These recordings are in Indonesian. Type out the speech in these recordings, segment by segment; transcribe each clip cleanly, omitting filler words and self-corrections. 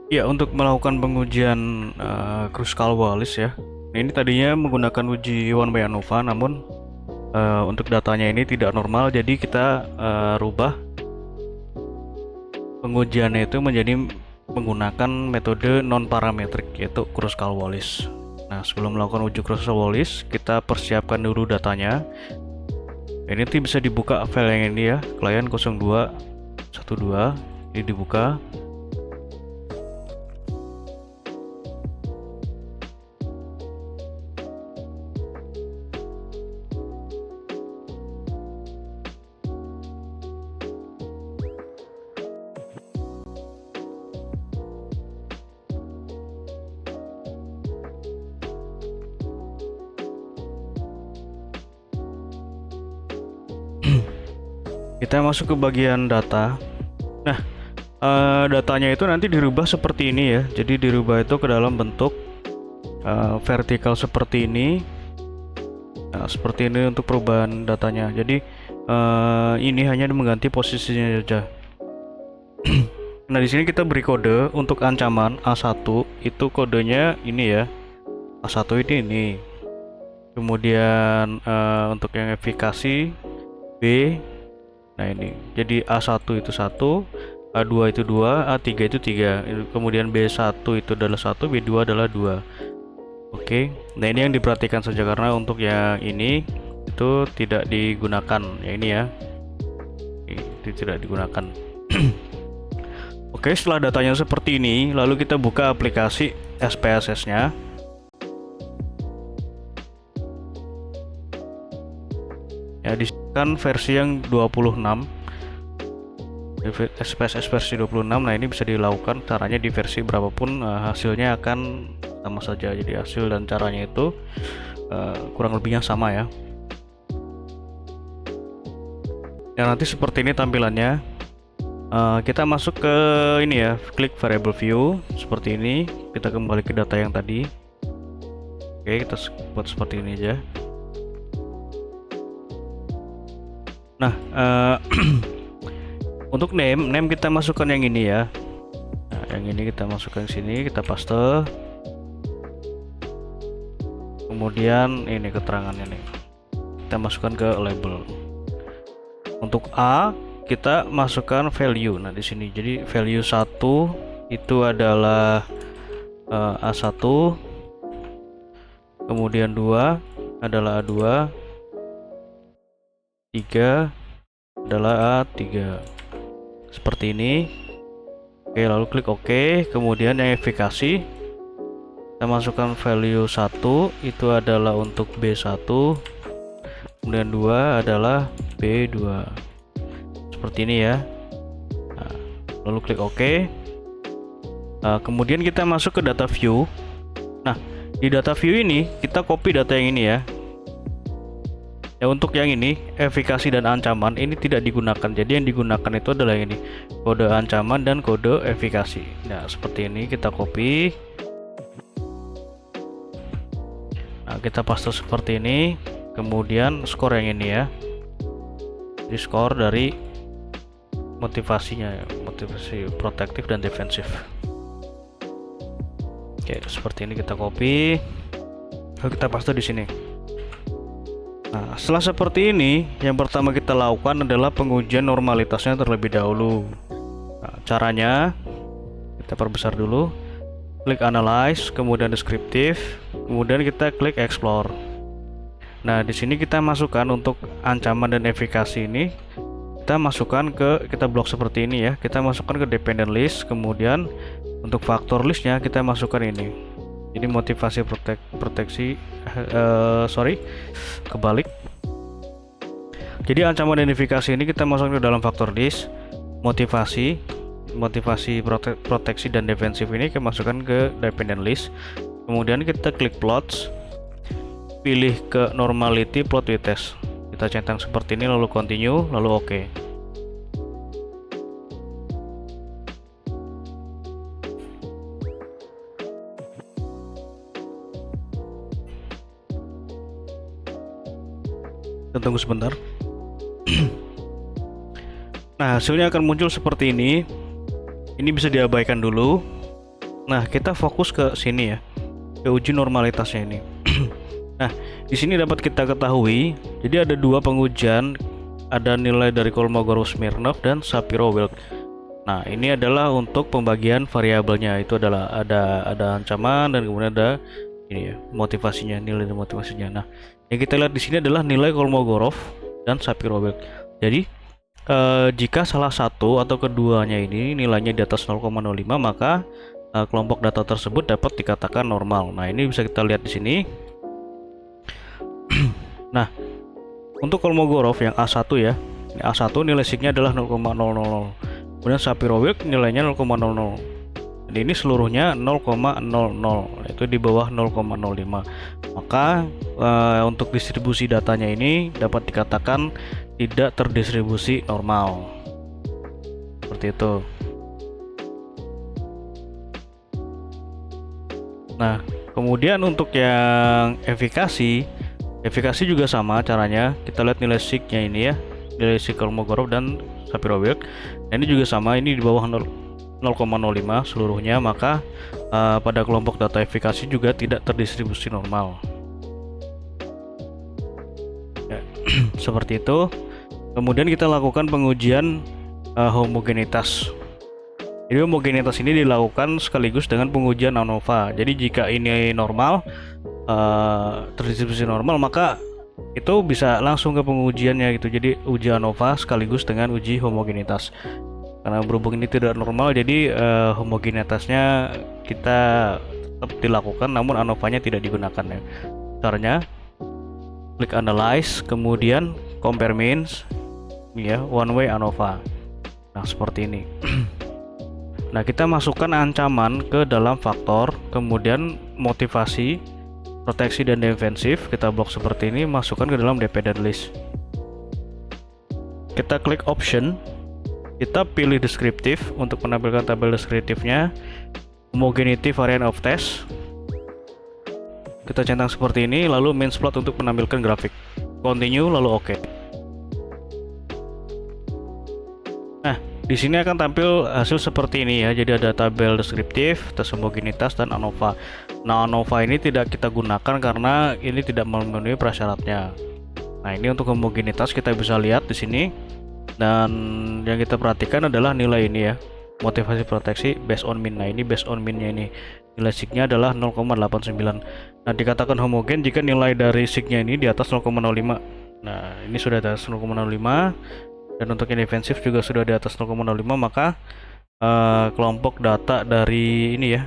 Ya, untuk melakukan pengujian Kruskal-Wallis ya. Nah, ini tadinya menggunakan uji one by ANOVA, namun untuk datanya ini tidak normal, jadi kita rubah pengujiannya itu menjadi menggunakan metode non parametrik yaitu Kruskal-Wallis. Nah, sebelum melakukan uji Kruskal-Wallis, kita persiapkan dulu datanya. Ini nanti bisa dibuka file yang ini ya, klien 0212 ini dibuka. Kita masuk ke bagian data. Nah, datanya itu nanti dirubah seperti ini ya. Jadi dirubah itu ke dalam bentuk vertikal seperti ini. Nah, seperti ini untuk perubahan datanya. Jadi ini hanya mengganti posisinya saja. Nah, di sini kita beri kode untuk ancaman A1 itu kodenya ini ya. A1 ini. Kemudian untuk yang efikasi B. Nah, ini. Jadi A1 itu 1, A2 itu 2, A3 itu 3. Kemudian B1 itu adalah 1, B2 adalah 2. Oke. Nah, ini yang diperhatikan saja karena untuk yang ini itu tidak digunakan. Ya ini ya. Ini tidak digunakan. Oke, setelah datanya seperti ini, lalu kita buka aplikasi SPSS-nya. Ya, kan versi yang 26. SPSS versi 26. Nah, ini bisa dilakukan caranya di versi berapapun, hasilnya akan sama saja. Jadi hasil dan caranya itu kurang lebihnya sama ya. Dan nanti seperti ini tampilannya. Kita masuk ke ini ya, klik variable view seperti ini. Kita kembali ke data yang tadi. Oke, kita buat seperti ini aja. Nah, untuk name kita masukkan yang ini ya. Nah, yang ini kita masukkan sini, kita paste. Kemudian ini keterangannya nih. Kita masukkan ke label. Untuk A kita masukkan value. Nah, di sini jadi value 1 itu adalah A1. Kemudian 2 adalah A2. 3 adalah A3. Seperti ini. Oke, lalu klik OK. Kemudian yang efikasi kita masukkan value 1 itu adalah untuk B1. Kemudian 2 adalah B2. Seperti ini ya. Nah, lalu klik OK. Kemudian kita masuk ke data view. Nah, di data view ini kita copy data yang ini ya. Ya, untuk yang ini efikasi dan ancaman ini tidak digunakan. Jadi yang digunakan itu adalah ini, kode ancaman dan kode efikasi. Nah, seperti ini kita copy. Nah, kita paste seperti ini. Kemudian skor yang ini ya. Di skor dari motivasinya, motivasi protektif dan defensif. Oke, seperti ini kita copy. Lalu kita paste di sini. Nah, setelah seperti ini, yang pertama kita lakukan adalah pengujian normalitasnya terlebih dahulu. Nah, caranya kita perbesar dulu. Klik analyze, kemudian deskriptif, kemudian kita klik explore. Nah, di sini kita masukkan untuk ancaman dan efikasi ini. Kita blok seperti ini ya. Kita masukkan ke dependent list, kemudian untuk faktor listnya kita masukkan ini. Jadi motivasi proteksi kebalik. Jadi ancaman dan efikasi ini kita masukkan ke dalam faktor list. Motivasi proteksi dan defensif ini kita masukkan ke dependent list. Kemudian kita klik plots, pilih ke normality plot with test. Kita centang seperti ini, lalu continue, lalu OK. Kita tunggu sebentar. Nah, hasilnya akan muncul seperti ini. Ini bisa diabaikan dulu. Nah, kita fokus ke sini ya, ke uji normalitasnya ini. Nah, di sini dapat kita ketahui, jadi ada dua pengujian, ada nilai dari Kolmogorov-Smirnov dan Shapiro-Wilk. Nah, ini adalah untuk pembagian variabelnya, itu adalah ada ancaman dan kemudian ada ini ya, motivasinya, nilai dan motivasinya. Nah, yang kita lihat di sini adalah nilai Kolmogorov dan Shapiro-Wilk. Jadi, jika salah satu atau keduanya ini nilainya di atas 0,05, maka kelompok data tersebut dapat dikatakan normal. Nah, ini bisa kita lihat di sini. Nah, untuk Kolmogorov yang A1 ya, ini A1 nilai signya adalah 0,000. Kemudian Shapiro-Wilk nilainya 0,00. Dan ini seluruhnya 0,00, itu di bawah 0,05. Maka untuk distribusi datanya ini dapat dikatakan tidak terdistribusi normal. Seperti itu. Nah, kemudian untuk yang efikasi juga sama caranya. Kita lihat nilai signya ini ya, nilai sig Kolmogorov dan Shapiro-Wilk. Nah, ini juga sama, ini di bawah 0,05 seluruhnya, maka pada kelompok data efikasi juga tidak terdistribusi normal. Ya, seperti itu. Kemudian kita lakukan pengujian homogenitas. Jadi homogenitas ini dilakukan sekaligus dengan pengujian ANOVA. Jadi jika ini normal, terdistribusi normal, maka itu bisa langsung ke pengujiannya gitu. Jadi uji ANOVA sekaligus dengan uji homogenitas. Karena berhubung ini tidak normal, jadi homogenitasnya kita tetap dilakukan, namun ANOVA-nya tidak digunakan ya. Caranya klik analyze, kemudian compare means ya, one way ANOVA. Nah, seperti ini. Nah, kita masukkan ancaman ke dalam faktor, kemudian motivasi, proteksi dan defensif kita blok seperti ini, masukkan ke dalam dependent list. Kita klik option, kita pilih deskriptif untuk menampilkan tabel deskriptifnya, homogeneity variant of test. Kita centang seperti ini, lalu means plot untuk menampilkan grafik. Continue, lalu oke. Nah, di sini akan tampil hasil seperti ini ya. Jadi ada tabel deskriptif, tes homogenitas, dan ANOVA. Nah, ANOVA ini tidak kita gunakan karena ini tidak memenuhi prasyaratnya. Nah, ini untuk homogenitas kita bisa lihat di sini. Dan yang kita perhatikan adalah nilai ini ya, motivasi proteksi based on mean. Nah, ini based on mean-nya ini. Nilai sig-nya adalah 0,89. Nah, dikatakan homogen jika nilai dari sig-nya ini di atas 0,05. Nah, ini sudah di atas 0,05. Dan untuk yang defensif juga sudah di atas 0,05, maka kelompok data dari ini ya,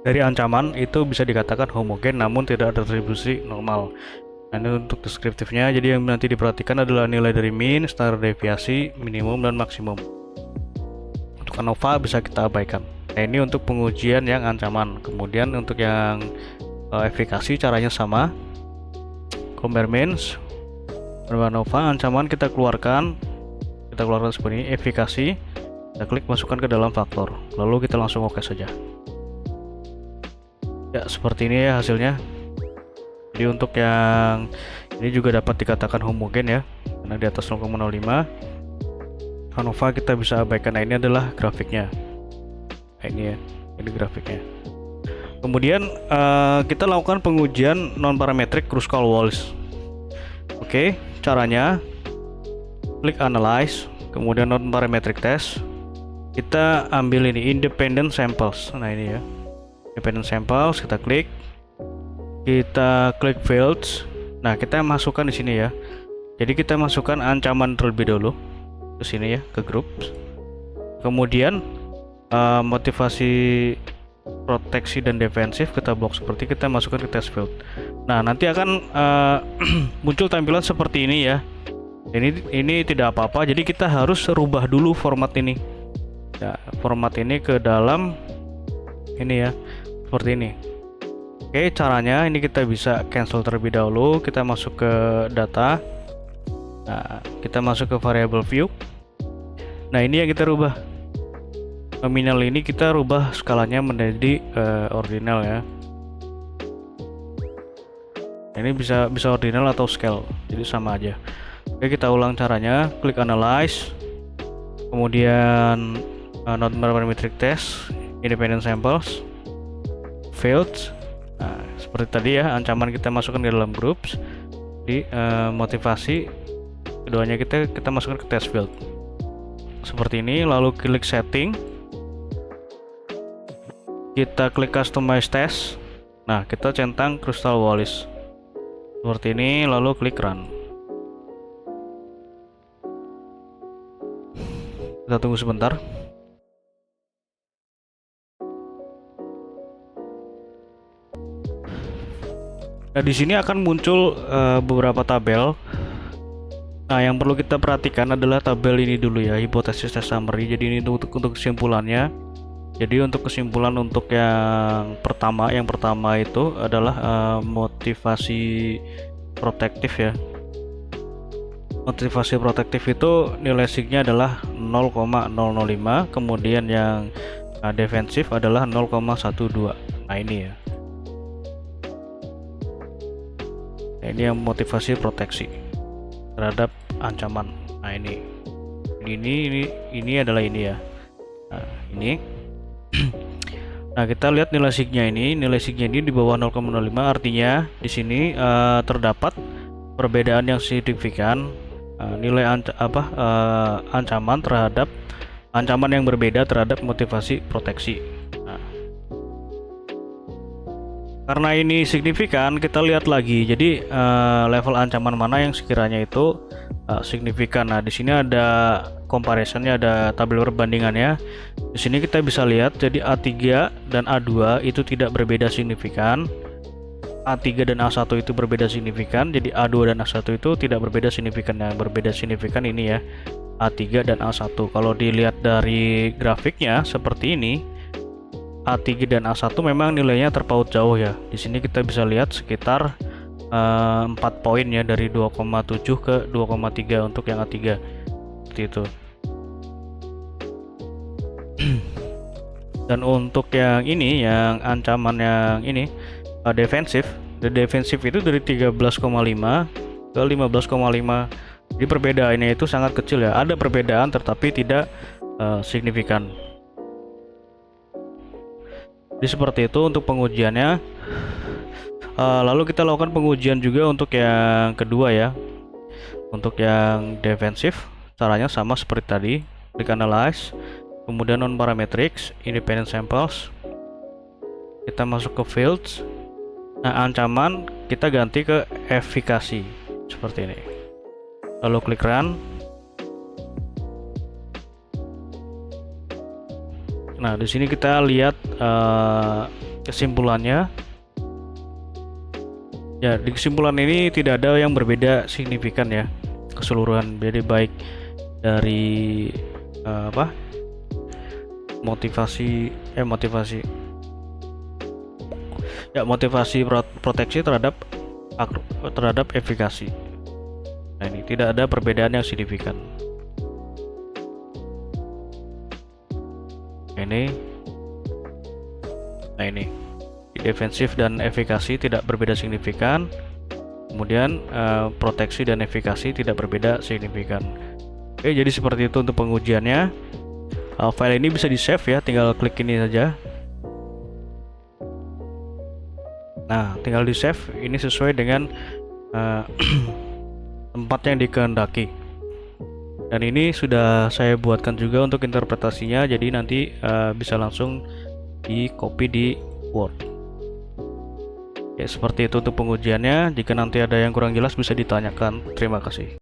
dari ancaman itu bisa dikatakan homogen namun tidak terdistribusi normal. Nah, ini untuk deskriptifnya. Jadi yang nanti diperhatikan adalah nilai dari mean, standar deviasi, minimum, dan maksimum. Untuk ANOVA bisa kita abaikan. Nah, ini untuk pengujian yang ancaman. Kemudian untuk yang efikasi caranya sama, compare means, ANOVA, ancaman kita keluarkan seperti ini, efikasi kita klik masukkan ke dalam faktor, lalu kita langsung oke saja. Ya, seperti ini ya hasilnya. Jadi untuk yang ini juga dapat dikatakan homogen ya, karena di atas 0,05. ANOVA kita bisa abaikan. Nah, ini adalah grafiknya. Nah, ini ya, ini grafiknya. Kemudian kita lakukan pengujian non parametric Kruskal-Wallis. Oke, caranya klik analyze, kemudian non parametric test. Kita ambil ini independent samples. Nah, ini ya, independent samples, kita klik fields. Nah, kita masukkan di sini ya. Jadi kita masukkan ancaman terlebih dahulu ke sini ya, ke groups. Kemudian motivasi, proteksi, dan defensif kita blok seperti, kita masukkan ke test field. Nah, nanti akan muncul tampilan seperti ini ya. Ini tidak apa-apa, jadi kita harus rubah dulu format ini ya, format ini ke dalam ini ya, seperti ini. Oke, caranya ini kita bisa cancel terlebih dahulu. Kita masuk ke data. Nah, kita masuk ke variable view. Nah, ini yang kita rubah. Nominal ini kita rubah skalanya menjadi ordinal ya. Ini bisa ordinal atau scale, jadi sama aja. Oke, kita ulang caranya. Klik analyze, kemudian non parametric test, independent samples, fields. Nah, seperti tadi ya, ancaman kita masukkan ke dalam groups. Di motivasi keduanya kita masukkan ke test field seperti ini. Lalu klik setting, kita klik customize test. Nah, kita centang Crystal Wallis seperti ini, lalu klik run. Kita tunggu sebentar. Nah, di sini akan muncul beberapa tabel. Nah, yang perlu kita perhatikan adalah tabel ini dulu ya, hypothesis test summary. Jadi ini untuk kesimpulannya. Jadi untuk kesimpulan untuk yang pertama itu adalah motivasi protektif ya. Motivasi protektif itu nilai signya adalah 0,005, kemudian yang defensif adalah 0,12. Nah, ini ya. Nah, ini yang motivasi proteksi terhadap ancaman. Nah, ini adalah ini ya. Nah, ini. Nah, kita lihat nilai signya ini. Nilai signya ini di bawah 0,05, artinya di sini terdapat perbedaan yang signifikan. Nilai ancaman terhadap ancaman yang berbeda terhadap motivasi proteksi. Nah, karena ini signifikan, kita lihat lagi. Jadi level ancaman mana yang sekiranya itu signifikan. Nah, di sini ada comparisonnya, ada tabel perbandingannya. Di sini kita bisa lihat, jadi A3 dan A2 itu tidak berbeda signifikan. A3 dan A1 itu berbeda signifikan. Jadi A2 dan A1 itu tidak berbeda signifikan. Yang berbeda signifikan ini ya, A3 dan A1. Kalau dilihat dari grafiknya seperti ini, A3 dan A1 memang nilainya terpaut jauh ya. Di sini kita bisa lihat sekitar 4 poin ya, dari 2,7 ke 2,3 untuk yang A3. Seperti itu. Dan untuk yang ini, yang ancaman yang ini defensif, defensif itu dari 13,5 ke 15,5. Jadi perbedaannya itu sangat kecil ya. Ada perbedaan tetapi tidak signifikan. Jadi seperti itu untuk pengujiannya. Lalu kita lakukan pengujian juga untuk yang kedua ya. Untuk yang defensif, caranya sama seperti tadi. Klik analyze, kemudian non parametrics, independent samples. Kita masuk ke fields. Nah, ancaman kita ganti ke efikasi seperti ini. Lalu klik run. Nah, di sini kita lihat kesimpulannya. Ya, di kesimpulan ini tidak ada yang berbeda signifikan ya, keseluruhan. Jadi baik dari motivasi proteksi terhadap efikasi. Nah, ini tidak ada perbedaan yang signifikan. Nah, ini defensif dan efikasi tidak berbeda signifikan. Kemudian proteksi dan efikasi tidak berbeda signifikan. Oke, jadi seperti itu untuk pengujiannya. File ini bisa di save ya, tinggal klik ini saja. Nah, tinggal di save. Ini sesuai dengan tempat yang dikehendaki. Dan ini sudah saya buatkan juga untuk interpretasinya, jadi nanti bisa langsung di copy di Word. Ya, seperti itu untuk pengujiannya. Jika nanti ada yang kurang jelas bisa ditanyakan. Terima kasih.